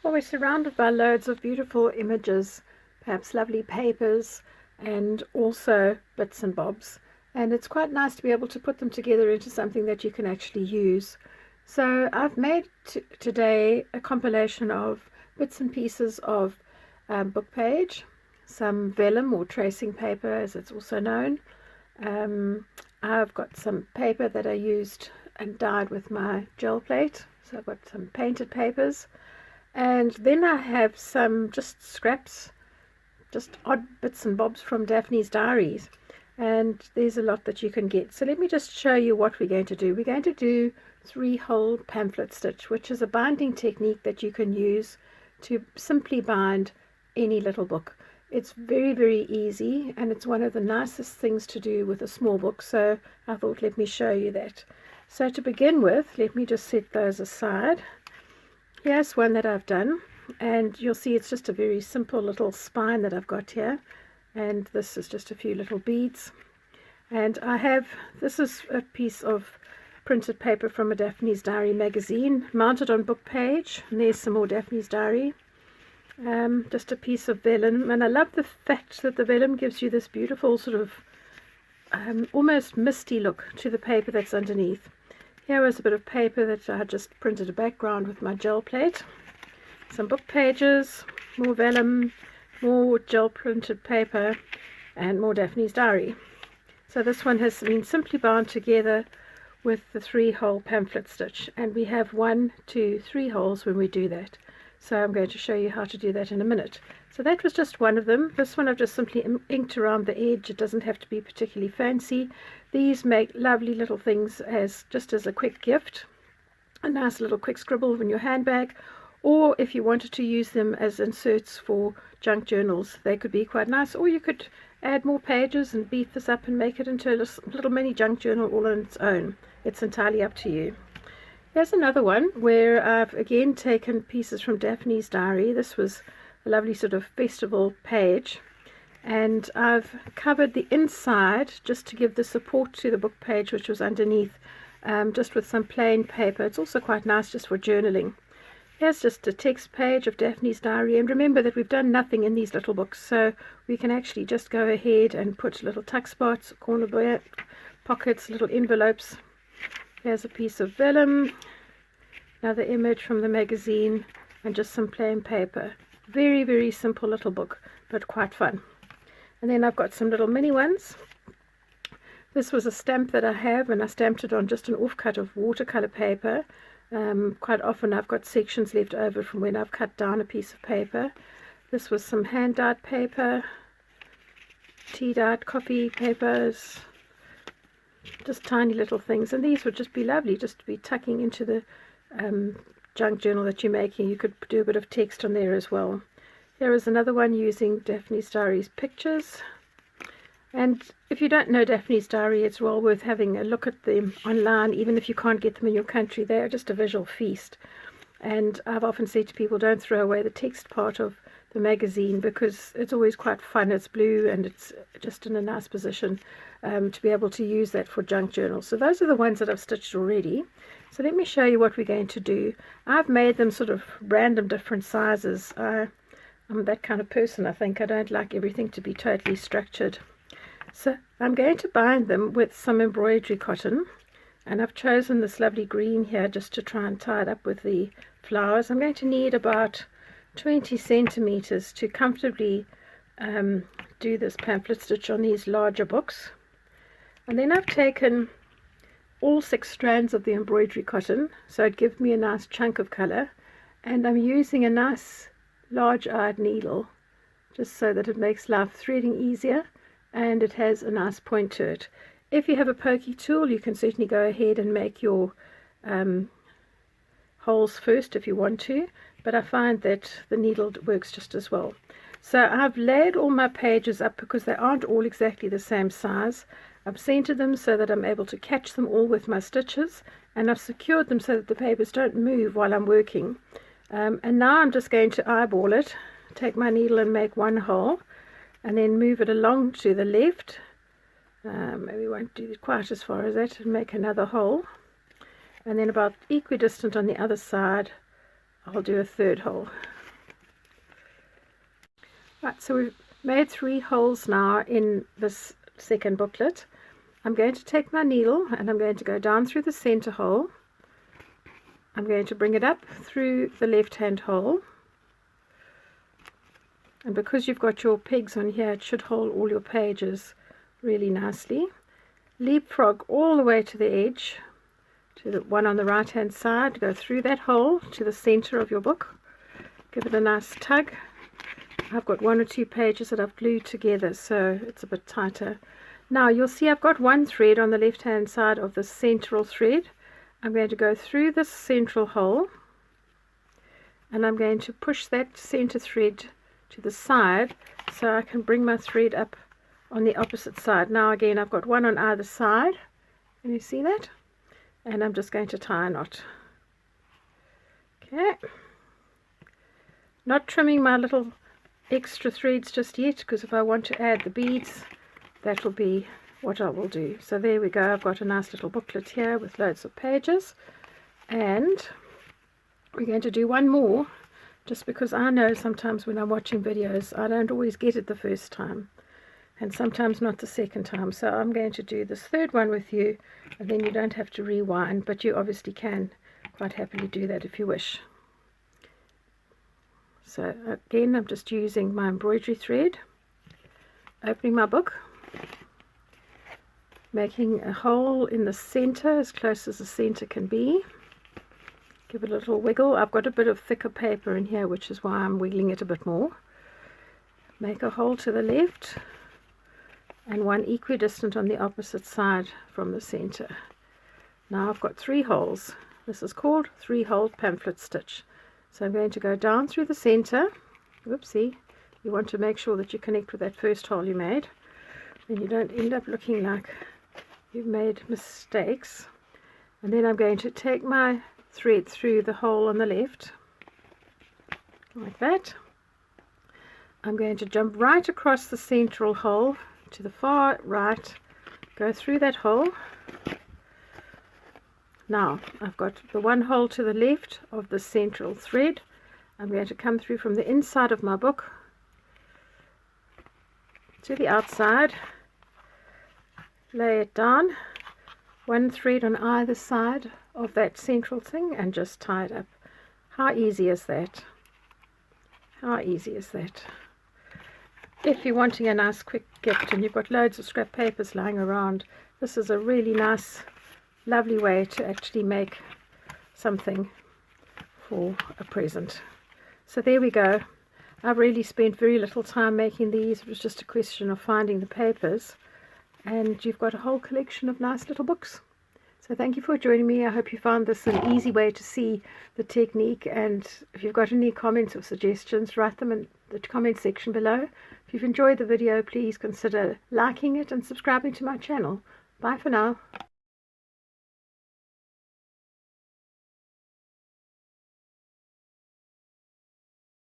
Well, we're surrounded by loads of beautiful images, perhaps lovely papers, and also bits and bobs. And it's quite nice to be able to put them together into something that you can actually use. So I've made today a compilation of bits and pieces of book page, some vellum or tracing paper as it's also known. I've got some paper that I used and dyed with my gel plate. So I've got some painted papers. And then I have some just scraps, just odd bits and bobs from Daphne's diaries. And there's a lot that you can get. So let me just show you what we're going to do. We're going to do 3-hole pamphlet stitch, which is a binding technique that you can use to simply bind any little book. It's very, very easy, and it's one of the nicest things to do with a small book. So I thought, let me show you that. So to begin with, let me just set those aside. Here's one that I've done, and you'll see it's just a very simple little spine that I've got here, and this is just a few little beads. And this is a piece of printed paper from a Daphne's Diary magazine mounted on book page, and there's some more Daphne's Diary. Just a piece of vellum, and I love the fact that the vellum gives you this beautiful sort of almost misty look to the paper that's underneath. Here is a bit of paper that I just printed a background with my gel plate. Some book pages, more vellum, more gel printed paper, and more Daphne's Diary. So this one has been simply bound together with the 3-hole pamphlet stitch, and we have 1, 2, 3 holes when we do that. So I'm going to show you how to do that in a minute. So that was just one of them. This one I've just simply inked around the edge. It doesn't have to be particularly fancy. These make lovely little things just as a quick gift. A nice little quick scribble in your handbag. Or if you wanted to use them as inserts for junk journals, they could be quite nice. Or you could add more pages and beef this up and make it into a little mini junk journal all on its own. It's entirely up to you. Here's another one where I've again taken pieces from Daphne's Diary. This was a lovely sort of festival page, and I've covered the inside just to give the support to the book page, which was underneath, just with some plain paper. It's also quite nice just for journaling. Here's just a text page of Daphne's Diary, and remember that we've done nothing in these little books, so we can actually just go ahead and put little tuck spots, corner pockets, little envelopes. Here's a piece of vellum, another image from the magazine, and just some plain paper. Very, very simple little book, but quite fun. And then I've got some little mini ones. This was a stamp that I have, and I stamped it on just an offcut of watercolor paper. Quite often I've got sections left over from when I've cut down a piece of paper. This was some hand-dyed paper, tea-dyed coffee papers, just tiny little things, and these would just be lovely just to be tucking into the junk journal that you're making. You could do a bit of text on there as well. Here is another one using Daphne's Diary's pictures, and if you don't know Daphne's Diary, it's well worth having a look at them online, even if you can't get them in your country. They are just a visual feast, and I've often said to people, don't throw away the text part of the magazine, because it's always quite fun. It's blue and it's just in a nice position to be able to use that for junk journals. So those are the ones that I've stitched already. So let me show you what we're going to do. I've made them sort of random different sizes. I'm that kind of person, I think. I don't like everything to be totally structured. So I'm going to bind them with some embroidery cotton, and I've chosen this lovely green here just to try and tie it up with the flowers. I'm going to need about 20 centimeters to comfortably do this pamphlet stitch on these larger books. And then I've taken all 6 strands of the embroidery cotton, so it gives me a nice chunk of color, and I'm using a nice large-eyed needle just so that it makes life threading easier, and it has a nice point to it. If you have a pokey tool, you can certainly go ahead and make your holes first if you want to, but I find that the needle works just as well. So I've laid all my pages up because they aren't all exactly the same size. I've centered them so that I'm able to catch them all with my stitches, and I've secured them so that the papers don't move while I'm working. And now I'm just going to eyeball it, take my needle and make 1 hole, and then move it along to the left. Maybe we won't do it quite as far as that, and make another hole, and then about equidistant on the other side I'll do a 3rd hole. Right, so we've made 3 holes now in this second booklet. I'm going to take my needle and I'm going to go down through the center hole. I'm going to bring it up through the left-hand hole. And because you've got your pegs on here, it should hold all your pages really nicely. Leapfrog all the way to the edge, to the one on the right hand side. Go through that hole to the center of your book. Give it a nice tug. I've got 1 or 2 pages that I've glued together, so it's a bit tighter. Now you'll see I've got 1 thread on the left hand side of the central thread. I'm going to go through this central hole and I'm going to push that center thread to the side so I can bring my thread up on the opposite side. Now again, I've got 1 on either side. Can you see that? And I'm just going to tie a knot. Okay. Not trimming my little extra threads just yet, because if I want to add the beads, that will be what I will do. So there we go. I've got a nice little booklet here with loads of pages, and we're going to do one more, just because I know sometimes when I'm watching videos I don't always get it the first time, and sometimes not the second time. So I'm going to do this third one with you, and then you don't have to rewind, but you obviously can quite happily do that if you wish. So again, I'm just using my embroidery thread, opening my book, making a hole in the center as close as the center can be. Give it a little wiggle. I've got a bit of thicker paper in here, which is why I'm wiggling it a bit more. Make a hole to the left and one equidistant on the opposite side from the center. Now I've got 3 holes. This is called 3-hole pamphlet stitch. So I'm going to go down through the center. Whoopsie. You want to make sure that you connect with that first hole you made, then you don't end up looking like you've made mistakes. And then I'm going to take my thread through the hole on the left, like that. I'm going to jump right across the central hole to the far right, go through that hole. Now I've got the 1 hole to the left of the central thread. I'm going to come through from the inside of my book to the outside, lay it down, 1 thread on either side of that central thing, and just tie it up. How easy is that? How easy is that? If you're wanting a nice quick gift and you've got loads of scrap papers lying around, this is a really nice, lovely way to actually make something for a present. So there we go. I've really spent very little time making these. It was just a question of finding the papers, and you've got a whole collection of nice little books. So thank you for joining me. I hope you found this an easy way to see the technique, and if you've got any comments or suggestions, write them in the comment section below. If you've enjoyed the video, please consider liking it and subscribing to my channel. Bye for now.